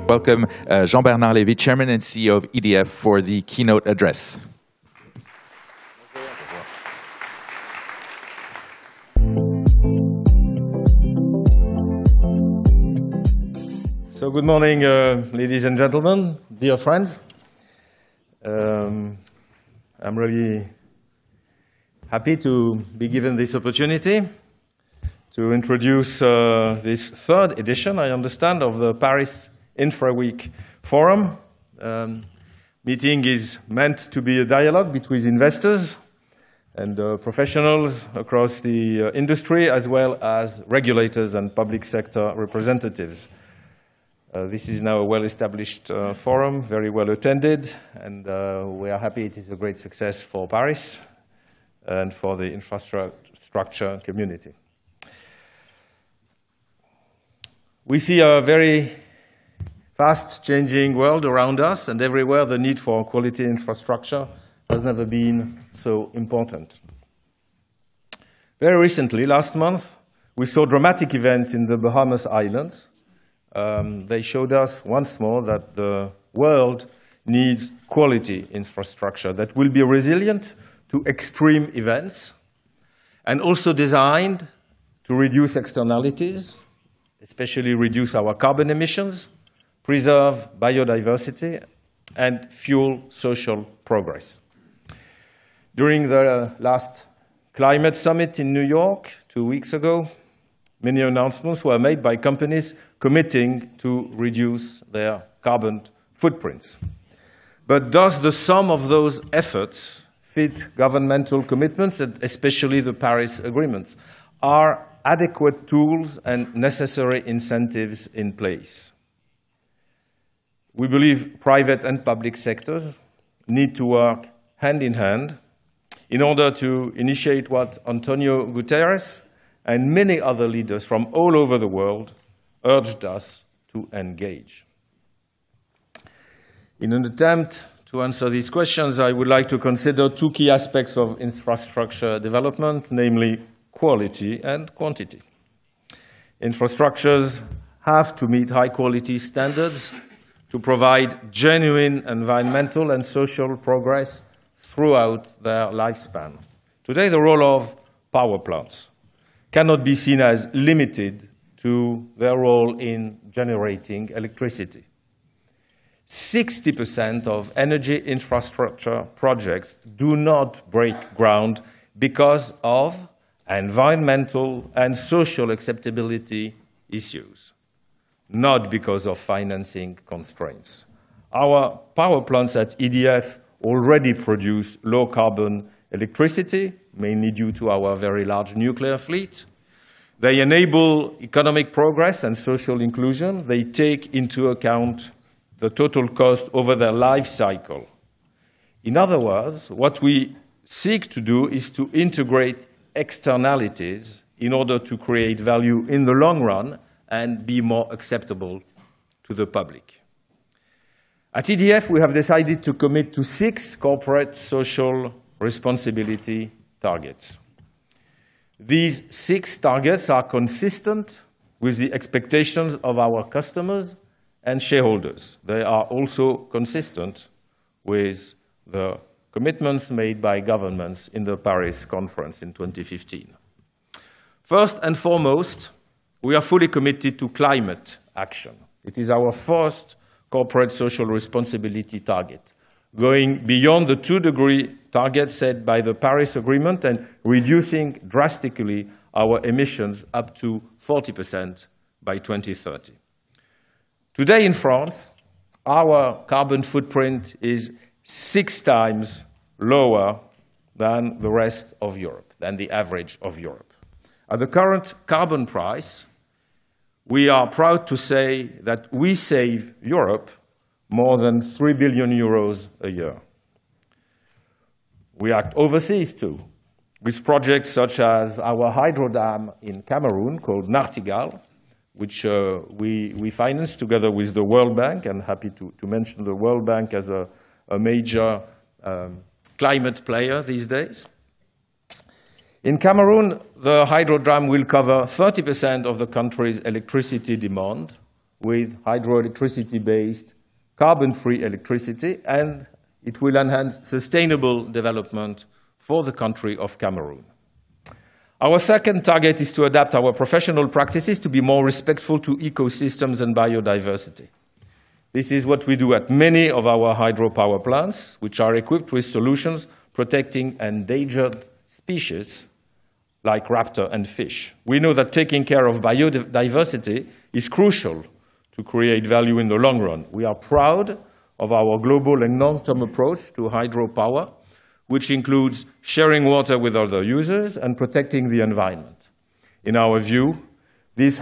Welcome Jean-Bernard Lévy, Chairman and CEO of EDF, for the keynote address. So good morning, ladies and gentlemen, dear friends. I'm really happy to be given this opportunity to introduce this third edition, I understand, of the Paris Infra Week Forum. Meeting is meant to be a dialogue between investors and professionals across the industry, as well as regulators and public sector representatives. This is now a well-established forum, very well attended, and we are happy it is a great success for Paris and for the infrastructure community. We see a very fast-changing world around us, and everywhere the need for quality infrastructure has never been so important. Very recently, last month, we saw dramatic events in the Bahamas Islands. They showed us once more that the world needs quality infrastructure that will be resilient to extreme events and also designed to reduce externalities, especially reduce our carbon emissions, preserve biodiversity, and fuel social progress. During the last climate summit in New York 2 weeks ago, many announcements were made by companies committing to reduce their carbon footprints. But does the sum of those efforts fit governmental commitments, and especially the Paris agreements? Are adequate tools and necessary incentives in place? We believe private and public sectors need to work hand in hand in order to initiate what Antonio Guterres and many other leaders from all over the world urged us to engage. In an attempt to answer these questions, I would like to consider two key aspects of infrastructure development, namely quality and quantity. Infrastructures have to meet high-quality standards to provide genuine environmental and social progress throughout their lifespan. Today, the role of power plants cannot be seen as limited to their role in generating electricity. 60% of energy infrastructure projects do not break ground because of environmental and social acceptability issues, not because of financing constraints. Our power plants at EDF already produce low-carbon electricity, mainly due to our very large nuclear fleet. They enable economic progress and social inclusion. They take into account the total cost over their life cycle. In other words, what we seek to do is to integrate externalities in order to create value in the long run and be more acceptable to the public. At EDF, we have decided to commit to 6 corporate social responsibility targets. These 6 targets are consistent with the expectations of our customers and shareholders. They are also consistent with the commitments made by governments in the Paris Conference in 2015. First and foremost, we are fully committed to climate action. It is our first corporate social responsibility target, going beyond the 2-degree target set by the Paris Agreement and reducing drastically our emissions up to 40% by 2030. Today in France, our carbon footprint is 6 times lower than the rest of Europe, than the average of Europe. At the current carbon price, we are proud to say that we save Europe more than 3 billion euros a year. We act overseas too, with projects such as our hydro dam in Cameroon called Nachtigal, which we finance together with the World Bank. I'm happy to mention the World Bank as a major climate player these days. In Cameroon, the hydro dam will cover 30% of the country's electricity demand with hydroelectricity-based, carbon-free electricity, and it will enhance sustainable development for the country of Cameroon. Our second target is to adapt our professional practices to be more respectful to ecosystems and biodiversity. This is what we do at many of our hydropower plants, which are equipped with solutions protecting endangered species like raptor and fish. We know that taking care of biodiversity is crucial to create value in the long run. We are proud of our global and long-term approach to hydropower, which includes sharing water with other users and protecting the environment. In our view, this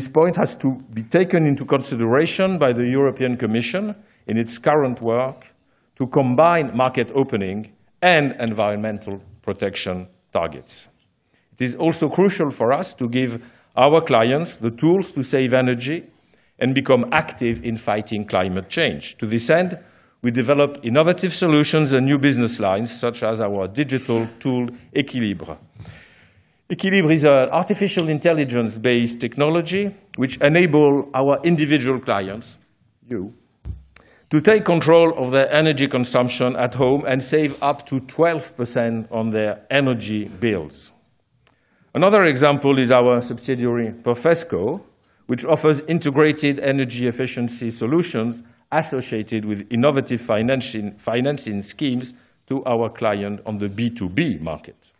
point has to be taken into consideration by the European Commission in its current work to combine market opening and environmental protection targets. It is also crucial for us to give our clients the tools to save energy and become active in fighting climate change. To this end, we develop innovative solutions and new business lines, such as our digital tool, Equilibre. Equilibre is an artificial intelligence-based technology which enables our individual clients, you, to take control of their energy consumption at home and save up to 12% on their energy bills. Another example is our subsidiary, Perfesco, which offers integrated energy efficiency solutions associated with innovative financing schemes to our client on the B2B market.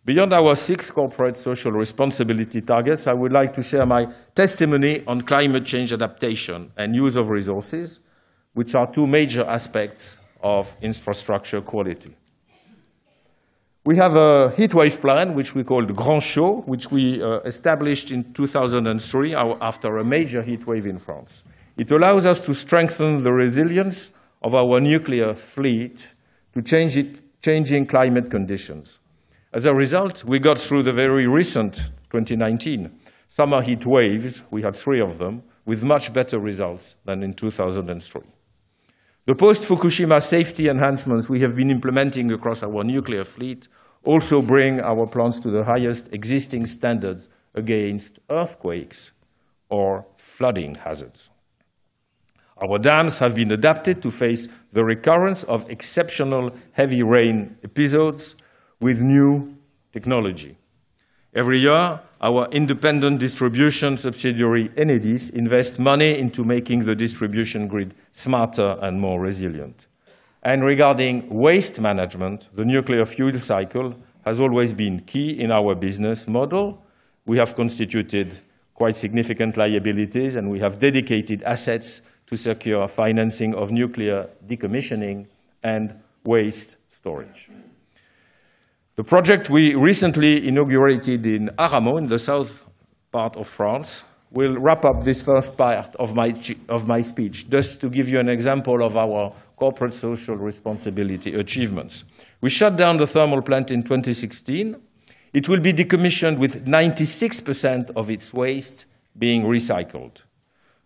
Beyond our 6 corporate social responsibility targets, I would like to share my testimony on climate change adaptation and use of resources, which are 2 major aspects of infrastructure quality. We have a heatwave plan, which we call the Grand Chaud, which we established in 2003 after a major heatwave in France. It allows us to strengthen the resilience of our nuclear fleet to changing climate conditions. As a result, we got through the very recent 2019 summer heat waves, we had 3 of them, with much better results than in 2003. The post-Fukushima safety enhancements we have been implementing across our nuclear fleet also bring our plants to the highest existing standards against earthquakes or flooding hazards. Our dams have been adapted to face the recurrence of exceptional heavy rain episodes with new technology. Every year, our independent distribution subsidiary, Enedis, invests money into making the distribution grid smarter and more resilient. And regarding waste management, the nuclear fuel cycle has always been key in our business model. We have constituted quite significant liabilities, and we have dedicated assets to secure financing of nuclear decommissioning and waste storage. The project we recently inaugurated in Aramon, in the south part of France, will wrap up this first part of my speech, just to give you an example of our corporate social responsibility achievements. We shut down the thermal plant in 2016. It will be decommissioned with 96% of its waste being recycled.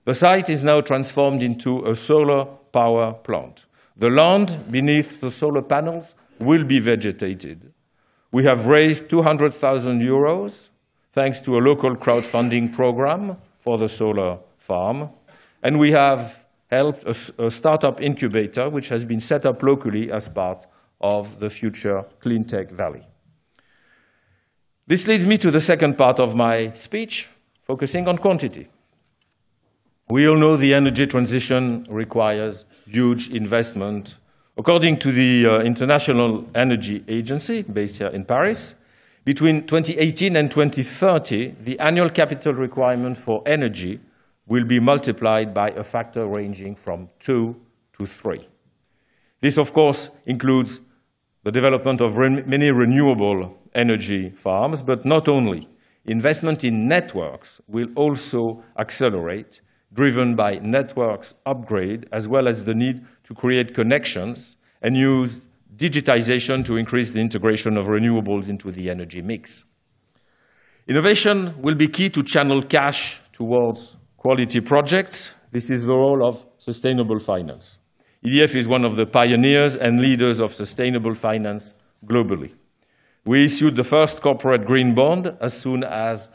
The site is now transformed into a solar power plant. The land beneath the solar panels will be vegetated. We have raised 200,000 euros thanks to a local crowdfunding program for the solar farm. And we have helped a startup incubator, which has been set up locally as part of the future Cleantech Valley. This leads me to the second part of my speech, focusing on quantity. We all know the energy transition requires huge investment. According to the International Energy Agency, based here in Paris, between 2018 and 2030, the annual capital requirement for energy will be multiplied by a factor ranging from 2 to 3. This, of course, includes the development of many renewable energy farms, but not only. Investment in networks will also accelerate, driven by networks upgrade, as well as the need to create connections and use digitization to increase the integration of renewables into the energy mix. Innovation will be key to channel cash towards quality projects. This is the role of sustainable finance. EDF is one of the pioneers and leaders of sustainable finance globally. We issued the first corporate green bond as soon as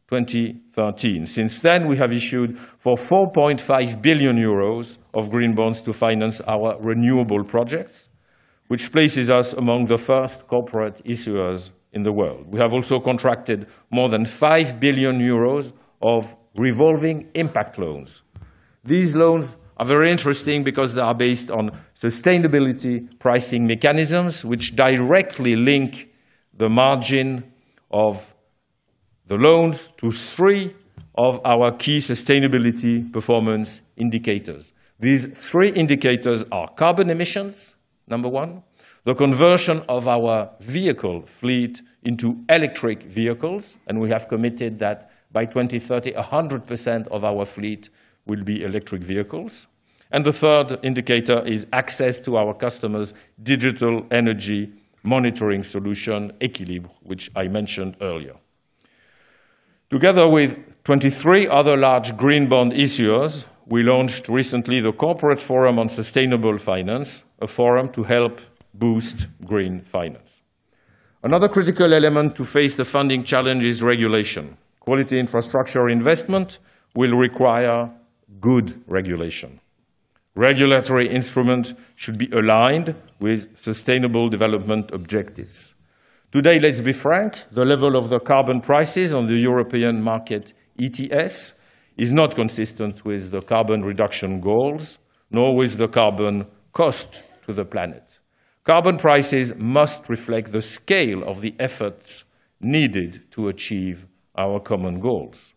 2013. Since then, we have issued for 4.5 billion euros of green bonds to finance our renewable projects, which places us among the first corporate issuers in the world. We have also contracted more than 5 billion euros of revolving impact loans. These loans are very interesting because they are based on sustainability pricing mechanisms which directly link the margin of the loans to 3 of our key sustainability performance indicators. These 3 indicators are carbon emissions, number 1, the conversion of our vehicle fleet into electric vehicles, and we have committed that by 2030, 100% of our fleet will be electric vehicles. And the third indicator is access to our customers' digital energy monitoring solution, Equilibre, which I mentioned earlier. Together with 23 other large green bond issuers, we launched recently the Corporate Forum on Sustainable Finance, a forum to help boost green finance. Another critical element to face the funding challenge is regulation. Quality infrastructure investment will require good regulation. Regulatory instruments should be aligned with sustainable development objectives. Today, let's be frank, the level of the carbon prices on the European market ETS is not consistent with the carbon reduction goals, nor with the carbon cost to the planet. Carbon prices must reflect the scale of the efforts needed to achieve our common goals.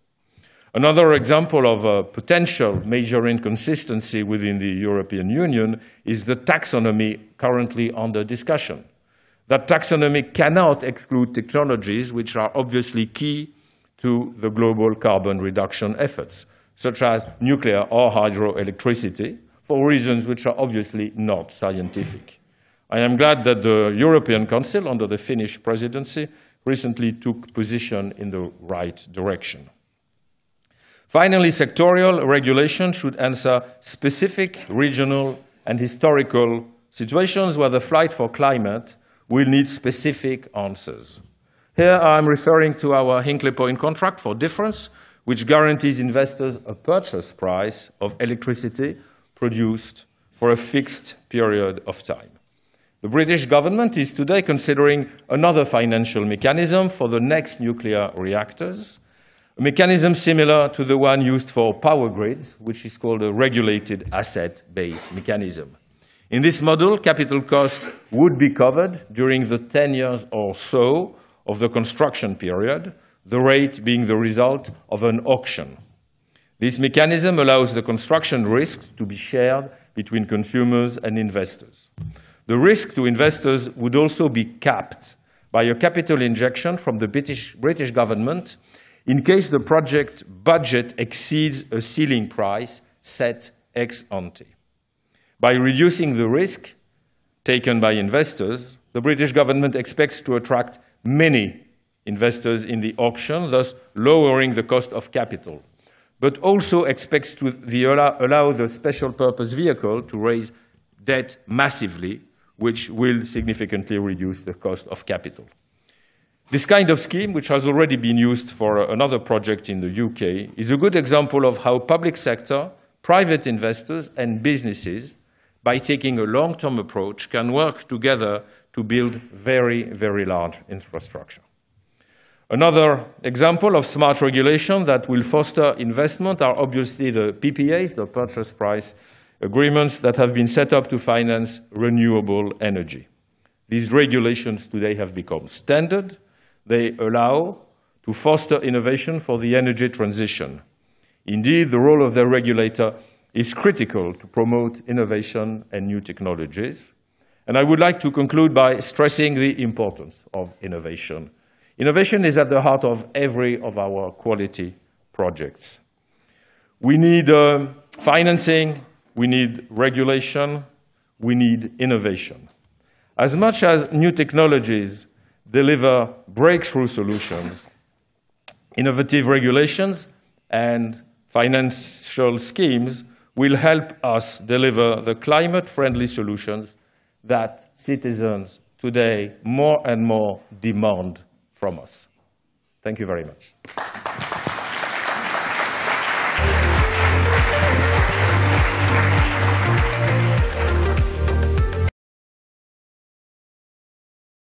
Another example of a potential major inconsistency within the European Union is the taxonomy currently under discussion. That taxonomy cannot exclude technologies which are obviously key to the global carbon reduction efforts, such as nuclear or hydroelectricity, for reasons which are obviously not scientific. I am glad that the European Council, under the Finnish presidency, recently took position in the right direction. Finally, sectorial regulation should answer specific regional and historical situations where the fight for climate will need specific answers. Here I'm referring to our Hinkley Point contract for difference, which guarantees investors a purchase price of electricity produced for a fixed period of time. The British government is today considering another financial mechanism for the next nuclear reactors, a mechanism similar to the one used for power grids, which is called a regulated asset-based mechanism. In this model, capital cost would be covered during the 10 years or so of the construction period, the rate being the result of an auction. This mechanism allows the construction risk to be shared between consumers and investors. The risk to investors would also be capped by a capital injection from the British government in case the project budget exceeds a ceiling price set ex ante. By reducing the risk taken by investors, the British government expects to attract many investors in the auction, thus lowering the cost of capital, but also expects to allow the special purpose vehicle to raise debt massively, which will significantly reduce the cost of capital. This kind of scheme, which has already been used for another project in the UK, is a good example of how public sector, private investors, and businesses, by taking a long-term approach, can work together to build very, very large infrastructure. Another example of smart regulation that will foster investment are obviously the PPAs, the purchase price agreements that have been set up to finance renewable energy. These regulations today have become standard. They allow to foster innovation for the energy transition. Indeed, the role of the regulator is critical to promote innovation and new technologies. And I would like to conclude by stressing the importance of innovation. Innovation is at the heart of every of our quality projects. We need financing, we need regulation, we need innovation. As much as new technologies deliver breakthrough solutions, innovative regulations and financial schemes will help us deliver the climate-friendly solutions that citizens today more and more demand from us. Thank you very much.